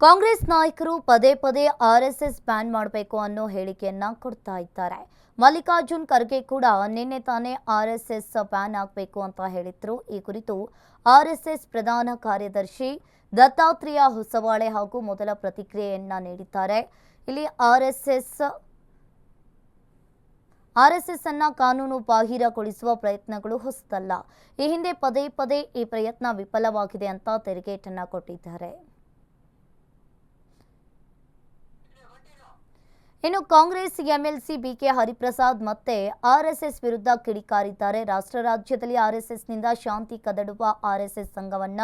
ಕಾಂಗ್ರೆಸ್ ನಾಯಕರು ಪದೇ ಪದೇ ಆರ್ಎಸ್ಎಸ್ ಬ್ಯಾನ್ ಮಾಡಬೇಕು ಅನ್ನೋ ಹೇಳಿಕೆಯನ್ನ ಕೊಡ್ತಾ ಇದ್ದಾರೆ. ಮಲ್ಲಿಕಾರ್ಜುನ್ ಖರ್ಗೆ ಕೂಡ ನಿನ್ನೆ ತಾನೇ ಆರ್ಎಸ್ಎಸ್ ಬ್ಯಾನ್ ಆಗಬೇಕು ಅಂತ ಹೇಳಿದ್ರು. ಈ ಕುರಿತು ಆರ್ಎಸ್ಎಸ್ ಪ್ರಧಾನ ಕಾರ್ಯದರ್ಶಿ ದತ್ತಾತ್ರೇಯ ಹೊಸವಾಳೆ ಹಾಗೂ ಮೊದಲ ಪ್ರತಿಕ್ರಿಯೆಯನ್ನ ನೀಡಿದ್ದಾರೆ. ಇಲ್ಲಿ ಆರ್ಎಸ್ಎಸ್ ಅನ್ನ ಕಾನೂನು ಬಾಹಿರಗೊಳಿಸುವ ಪ್ರಯತ್ನಗಳು ಹೊಸದಲ್ಲ. ಈ ಹಿಂದೆ ಪದೇ ಪದೇ ಈ ಪ್ರಯತ್ನ ವಿಫಲವಾಗಿದೆ ಅಂತ ತಿರುಗೇಟನ್ನ ಕೊಟ್ಟಿದ್ದಾರೆ. ಇನ್ನು ಕಾಂಗ್ರೆಸ್ ಎಂಎಲ್ಸಿ ಬಿಕೆ ಹರಿಪ್ರಸಾದ್ ಮತ್ತೆ ಆರ್ಎಸ್ಎಸ್ ವಿರುದ್ಧ ಕಿಡಿಕಾರಿದ್ದಾರೆ. ರಾಷ್ಟ್ರ ರಾಜ್ಯದಲ್ಲಿ ಆರ್ಎಸ್ಎಸ್ನಿಂದ ಶಾಂತಿ ಕದಡುವ ಆರ್ಎಸ್ಎಸ್ ಸಂಘವನ್ನ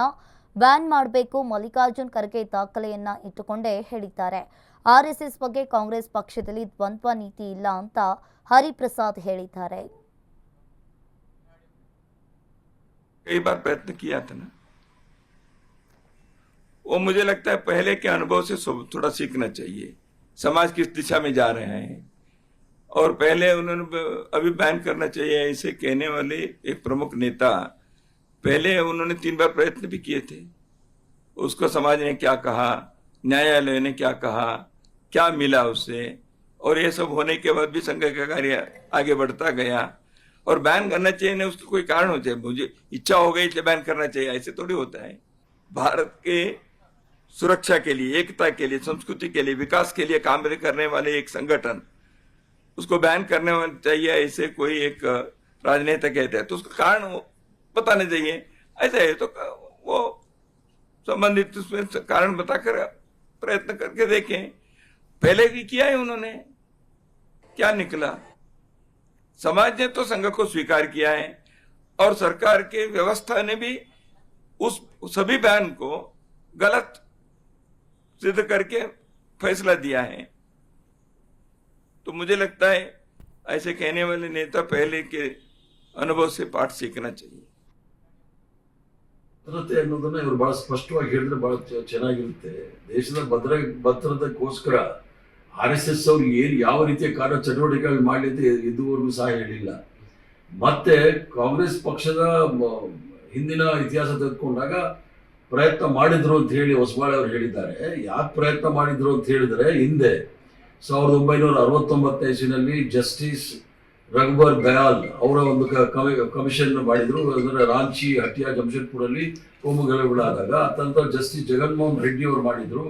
ಬ್ಯಾನ್ ಮಾಡಬೇಕು, ಮಲ್ಲಿಕಾರ್ಜುನ್ ಖರ್ಗೆ ದಾಖಲೆಯನ್ನ ಇಟ್ಟುಕೊಂಡೇ ಹೇಳಿದ್ದಾರೆ. ಆರ್ಎಸ್ಎಸ್ ಬಗ್ಗೆ ಕಾಂಗ್ರೆಸ್ ಪಕ್ಷದಲ್ಲಿ ದ್ವಂದ್ವ ನೀತಿ ಇಲ್ಲ ಅಂತ ಹರಿಪ್ರಸಾದ್ ಹೇಳಿದ್ದಾರೆ. कई बार प्रयत्न किया था ना, वो मुझे लगता है पहले के अनुभव से थोड़ा सीखना चाहिए। समाज किस दिशा में जा रहे हैं और पहले उन्होंने अभी बैन करना चाहिए ऐसे कहने वाले एक प्रमुख नेता पहले उन्होंने 3 बार प्रयत्न भी किए थे। उसको समाज ने क्या कहा, न्यायालय ने क्या कहा, क्या मिला उससे, और ये सब होने के बाद भी संघ का कार्य आगे बढ़ता गया। और बैन करना चाहिए ना, उसका कोई कारण होता है, मुझे इच्छा हो गई इसलिए बैन करना चाहिए, ऐसे थोड़ी होता है। भारत के सुरक्षा के लिए, एकता के लिए, संस्कृति के लिए, विकास के लिए काम करने वाले एक संगठन उसको बैन करने चाहिए ऐसे कोई एक राजनेता कहते हैं तो उसका कारण बताना चाहिए। ऐसा है तो वो संबंधित उसमें कारण बताकर प्रयत्न करके देखें। पहले भी किया है उन्होंने, क्या निकला? समाज ने तो संघ को स्वीकार किया है और सरकार के व्यवस्था ने भी उस सभी बैन को गलत सिद्ध करके फैसला दिया है। तो मुझे लगता है ऐसे कहने वाले नेता पहले के अनुभव से पाठ सीखना चाहिए। ಅನ್ನೋದನ್ನ ಇವರು ಬಹಳ ಸ್ಪಷ್ಟವಾಗಿ ಹೇಳಿದ್ರೆ ಬಹಳ ಚೆನ್ನಾಗಿರುತ್ತೆ. ದೇಶದ ಭದ್ರತೆಗೋಸ್ಕರ RSS ಅವರು ಯಾವ ರೀತಿಯ ಕಾರ್ಯ ಚಟುವಟಿಕೆಗಳು ಮಾಡಲಿ ಅಂತ ಇದುವರೆಗೂ ಸಹ ಹೇಳಿಲ್ಲ. ಮತ್ತೆ ಕಾಂಗ್ರೆಸ್ ಪಕ್ಷದ ಹಿಂದಿನ ಇತಿಹಾಸ ತೆಗೆದುಕೊಂಡಾಗ ಪ್ರಯತ್ನ ಮಾಡಿದ್ರು ಅಂತ ಹೇಳಿ ಹೊಸಬಾಳೆ ಅವರು ಹೇಳಿದ್ದಾರೆ. ಯಾಕೆ ಪ್ರಯತ್ನ ಮಾಡಿದ್ರು ಅಂತ ಹೇಳಿದ್ರೆ, ಹಿಂದೆ 1969 ಇಸ್ವಿನಲ್ಲಿ ಜಸ್ಟಿಸ್ ರಘುಬರ್ ದಯಾಲ್ ಅವರ ಒಂದು ಕಮಿಷನ್ ಮಾಡಿದ್ರು. ಅದರ ರಾಂಚಿ, ಹಟಿಯಾ, ಜಮ್ಶೆಡ್ಪುರಲ್ಲಿ ಕೋಮುಗಲಭೆಗಳಾದಾಗ ಅತಂತ ಜಸ್ಟಿಸ್ ಜಗನ್ಮೋಹನ್ ರೆಡ್ಡಿ ಅವರು ಮಾಡಿದ್ರು.